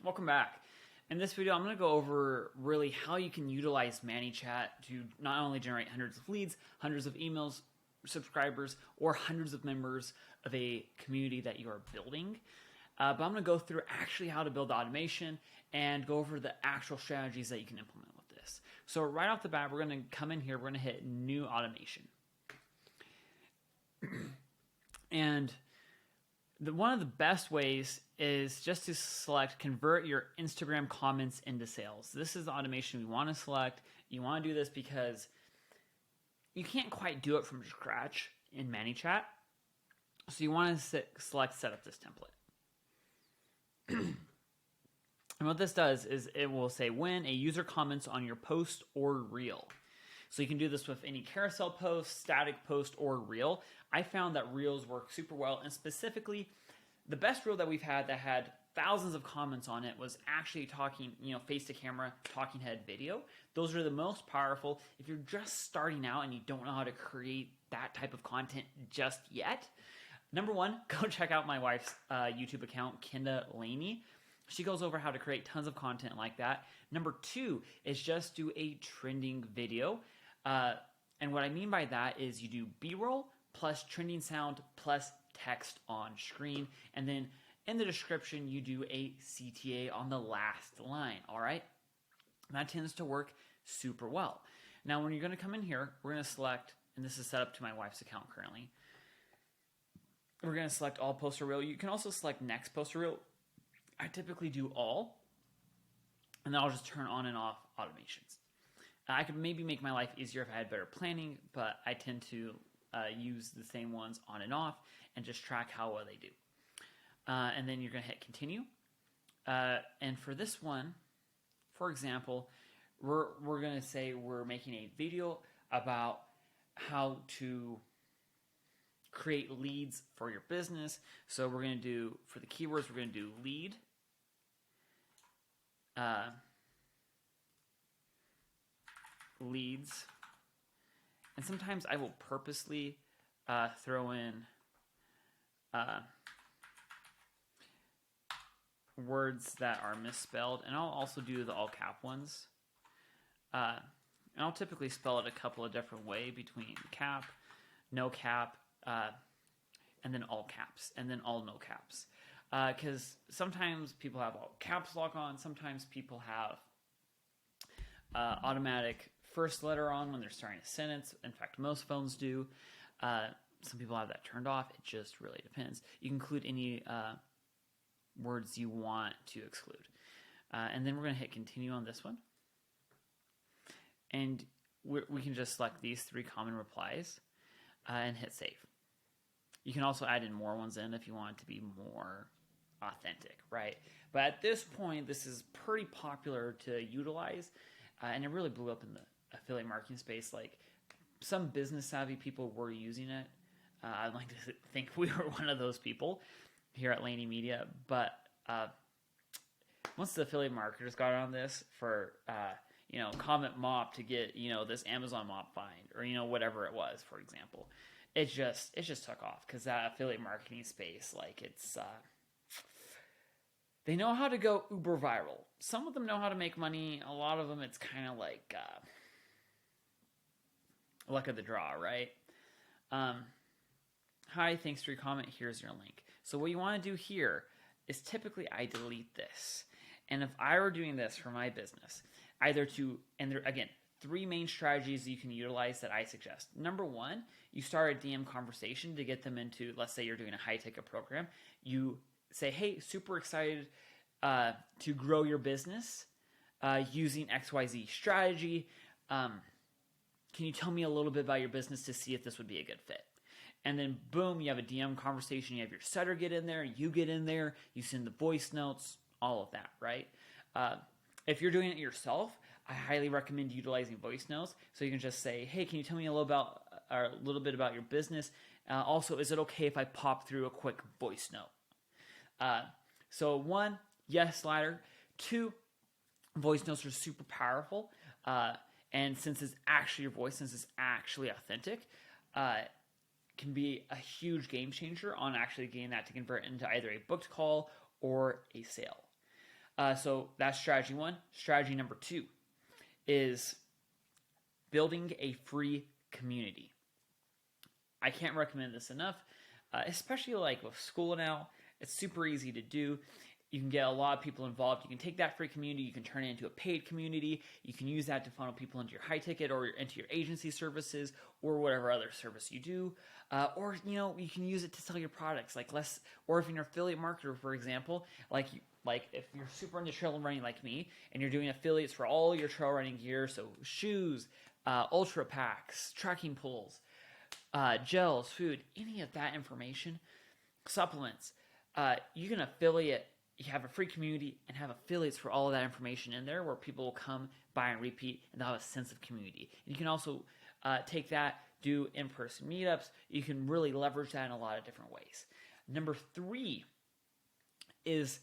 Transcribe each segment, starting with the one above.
Welcome back. In this video, I'm going to go over really how you can utilize ManyChat to not only generate hundreds of leads, hundreds of emails, subscribers, or hundreds of members of a community that you are building. But I'm going to go through actually how to build the automation and go over the actual strategies that you can implement with this. So right off the bat, we're going to come in here, we're going to hit New Automation. And one of the best ways is just to select convert your Instagram comments into sales. This is the automation we want to select. You want to do this because you can't quite do it from scratch in ManyChat. So you want to select set up this template. And what this does is it will say when a user comments on your post or reel. So you can do this with any carousel post, static post, or reel. I found that reels work super well, and specifically, the best reel that we've had that had thousands of comments on it was actually talking, face to camera, talking head video. Those are the most powerful. If you're just starting out and you don't know how to create that type of content just yet, number one, go check out my wife's YouTube account, Kenda Laney. She goes over how to create tons of content like that. Number two is just do a trending video. And what I mean by that is you do B-roll plus trending sound plus text on screen. And then in the description, you do a CTA on the last line. All right. That tends to work super well. Now, when you're going to come in here, we're going to select, and this is set up to my wife's account currently. We're going to select all post or reel. You can also select next post or reel. I typically do all, and then I'll just turn on and off automations. I could maybe make my life easier if I had better planning, but I tend to use the same ones on and off and just track how well they do. And then you're going to hit continue. And for this one, for example, we're going to say we're making a video about how to create leads for your business. So we're going to do, for the keywords, we're going to do lead. Leads. And sometimes I will purposely throw in words that are misspelled, and I'll also do the all cap ones. And I'll typically spell it a couple of different ways between cap, no cap, and then all caps, and then all no caps. Because sometimes people have all caps lock on, sometimes people have automatic first letter on when they're starting a sentence. In fact, most phones do. Some people have that turned off. It just really depends. You can include any words you want to exclude. And then we're going to hit continue on this one. And we can just select these 3 common replies and hit save. You can also add in more ones in if you want it to be more authentic, right? But at this point, this is pretty popular to utilize, and it really blew up in the affiliate marketing space. Like, some business savvy people were using it. I'd like to think we were one of those people here at Laney Media. But once the affiliate marketers got on this for comment mop to get this Amazon mop find, or whatever it was, for example, it just took off, because that affiliate marketing space, like, it's they know how to go uber viral. Some of them know how to make money. A lot of them, it's kind of like luck of the draw, right? Hi, thanks for your comment. Here's your link. So what you want to do here is typically I delete this. And if I were doing this for my business, and there, again, 3 main strategies you can utilize that I suggest. Number one, you start a DM conversation to get them into, let's say you're doing a high-ticket program. You say, hey, super excited to grow your business using XYZ strategy. Can you tell me a little bit about your business to see if this would be a good fit? And then boom, you have a DM conversation. You have your setter get in there. You get in there. You send the voice notes, all of that, right? If you're doing it yourself, I highly recommend utilizing voice notes. So you can just say, hey, can you tell me a little bit about your business? Also, is it okay if I pop through a quick voice note? So 1, yes slider. 2, voice notes are super powerful. And since it's actually your voice, since it's actually authentic, can be a huge game changer on actually getting that to convert into either a booked call or a sale. So that's strategy one. Strategy number two is building a free community. I can't recommend this enough, especially like with school now. It's super easy to do. You can get a lot of people involved. You can take that free community, you can turn it into a paid community. You can use that to funnel people into your high ticket or into your agency services or whatever other service you do. Or you can use it to sell your products, or if you're an affiliate marketer, for example, like if you're super into trail running like me, and you're doing affiliates for all your trail running gear, so shoes, ultra packs, trekking poles, gels, food, any of that information, supplements, you can affiliate. You have a free community and have affiliates for all of that information in there, where people will come, buy, and repeat, and they'll have a sense of community. And you can also take that, do in-person meetups. You can really leverage that in a lot of different ways. Number three is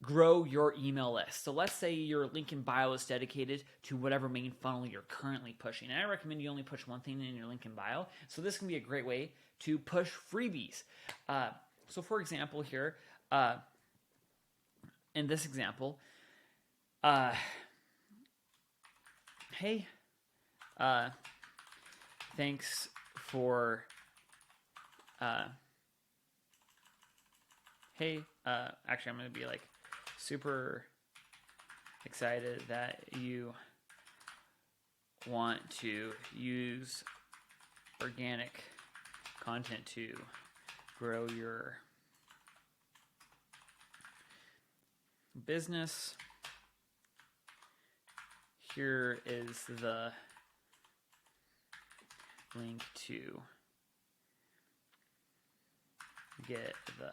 grow your email list. So let's say your link in bio is dedicated to whatever main funnel you're currently pushing. And I recommend you only push one thing in your link in bio. So this can be a great way to push freebies. So for example here, in this example, hey, thanks for, actually I'm going to be like, super excited that you want to use organic content to grow your business. Here is the link to get the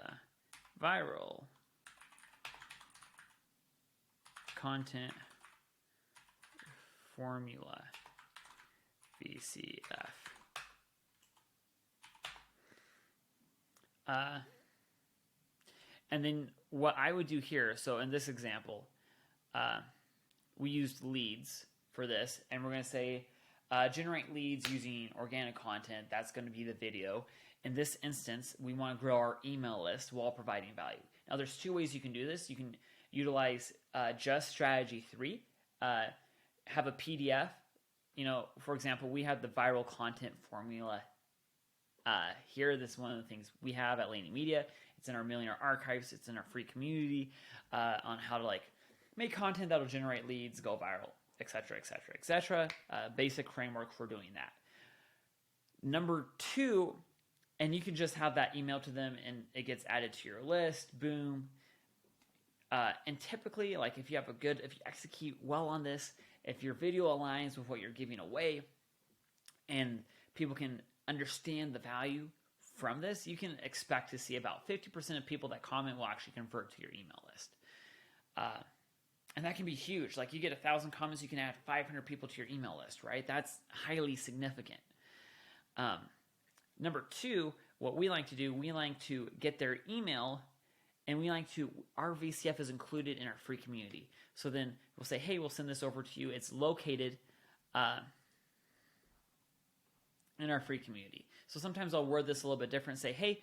viral content formula, VCF. And then what I would do here, so in this example, we used leads for this, and we're going to say generate leads using organic content. That's going to be the video. In this instance, we want to grow our email list while providing value. Now, there's two ways you can do this. You can utilize just strategy 3, have a PDF. For example, we have the viral content formula here. This is one of the things we have at Landing Media. It's in our Millionaire Archives. It's in our free community on how to make content that'll generate leads, go viral, etc., etc., etc. Basic framework for doing that. Number 2, and you can just have that email to them and it gets added to your list. Boom. And typically, if you execute well on this, if your video aligns with what you're giving away and people can understand the value from this, you can expect to see about 50% of people that comment will actually convert to your email list. And that can be huge. You get 1,000 comments, you can add 500 people to your email list, right? That's highly significant. Number 2, what we like to do, we like to get their email, and our VCF is included in our free community. So then we'll say, hey, we'll send this over to you. It's located in our free community. So sometimes I'll word this a little bit different. Say, hey,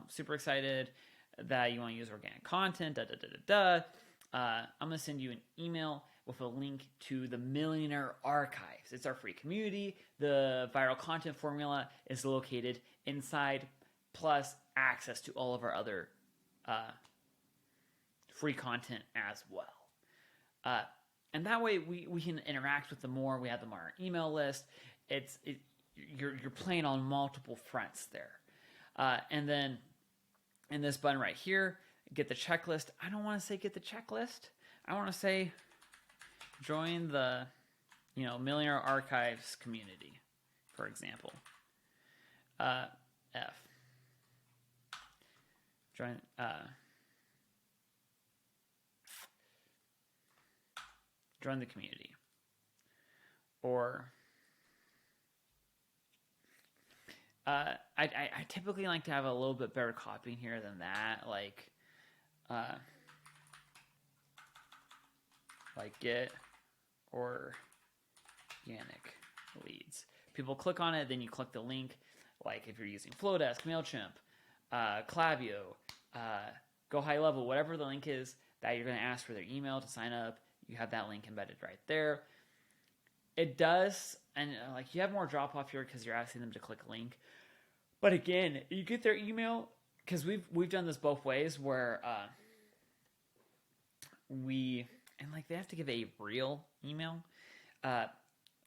super excited that you want to use organic content, I'm going to send you an email with a link to the Millionaire Archives. It's our free community. The viral content formula is located inside, plus access to all of our other free content as well. And that way we can interact with them more. We have them on our email list. You're playing on multiple fronts there. And then in this button right here, get the checklist. I don't want to say get the checklist. I want to say join the Millionaire Archives community, for example. F. Join the community. Or I typically like to have a little bit better copying here than that, like get organic leads. People click on it, then you click the link. If you're using Flowdesk, MailChimp, Klaviyo, Go High Level, whatever the link is, that you're going to ask for their email to sign up. You have that link embedded right there. It does, and like you have more drop off here because you're asking them to click a link. But again, you get their email because we've done this both ways where they have to give a real email.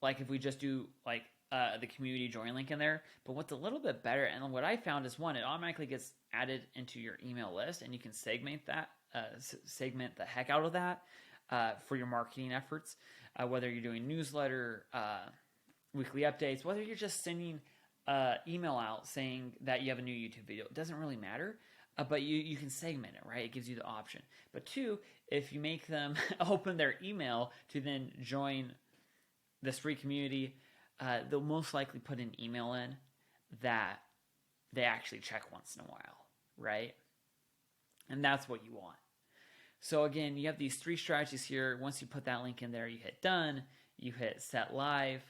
Like if we just do like the community join link in there. But what's a little bit better, and what I found is one, it automatically gets added into your email list, and you can segment the heck out of that for your marketing efforts. Whether you're doing newsletter, weekly updates, whether you're just sending email out saying that you have a new YouTube video, it doesn't really matter. But you can segment it, right? It gives you the option. But two, if you make them open their email to then join this free community, they'll most likely put an email in that they actually check once in a while, right? And that's what you want. So again, you have these 3 strategies here. Once you put that link in there, you hit done, you hit set live,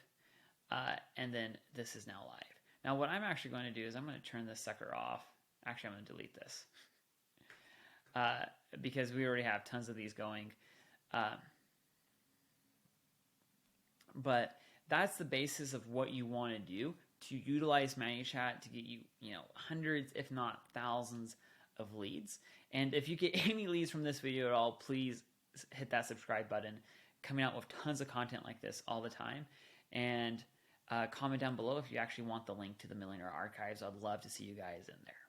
and then this is now live. Now what I'm actually going to do is I'm going to turn this sucker off. Actually, I'm going to delete this because we already have tons of these going. But that's the basis of what you want to do to utilize ManyChat to get you, hundreds, if not thousands of leads. And if you get any leads from this video at all, please hit that subscribe button. Coming out with tons of content like this all the time. And comment down below if you actually want the link to the Millionaire Archives. I'd love to see you guys in there.